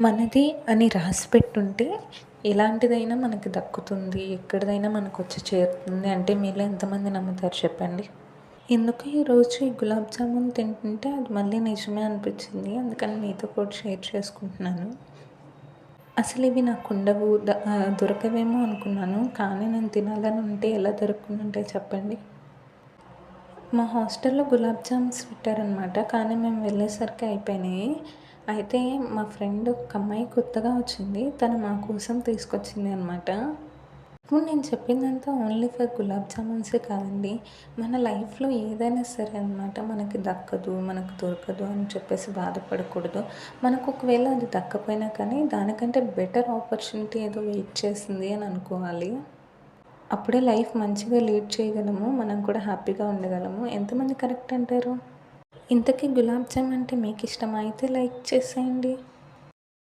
మనది అని రాసిపెట్టుంటే ఎలాంటిదైనా మనకి దక్కుతుంది. ఎక్కడిదైనా మనకొచ్చి చేరుతుంది అంటే మీలో ఎంతమంది నమ్ముతారు చెప్పండి? ఎందుకో ఈరోజు ఈ గులాబ్ జామున్ తింటుంటే అది మళ్ళీ నిజమే అనిపించింది. అందుకని మీతో కూడా షేర్ చేసుకుంటున్నాను. అసలు ఇవి నాకుండవు దొరకవేమో అనుకున్నాను. కానీ నేను తినాలని ఉంటే ఎలా దొరకకుండా ఉంటాయి చెప్పండి? మా హాస్టల్‌లో గులాబ్ జామున్స్ పెట్టారనమాట. కానీ మేము వెళ్ళేసరికి అయిపోయినాయి. అయితే మా ఫ్రెండ్ ఒక అమ్మాయి కొత్తగా వచ్చింది. తను మా కోసం తీసుకొచ్చింది అనమాట. ఇప్పుడు నేను చెప్పిందంతా ఓన్లీ ఫర్ గులాబ్ జామున్సే కాదండి. మన లైఫ్‌లో ఏదైనా సరే అనమాట మనకి దక్కదు, మనకు దొరకదు అని చెప్పేసి బాధపడకూడదు. మనకు ఒకవేళ అది దక్కపోయినా కానీ దానికంటే బెటర్ ఆపర్చునిటీ ఏదో వెయిట్ చేస్తుంది అని అనుకోవాలి. అప్పుడే లైఫ్ మంచిగా లీడ్ చేయగలము. మనం కూడా హ్యాపీగా ఉండగలము. ఎంతమంది కరెక్ట్ అంటారు? ఇంతకీ గులాబ్ జామ్ అంటే మీకిష్టమా? అయితే లైక్ చేసేయండి.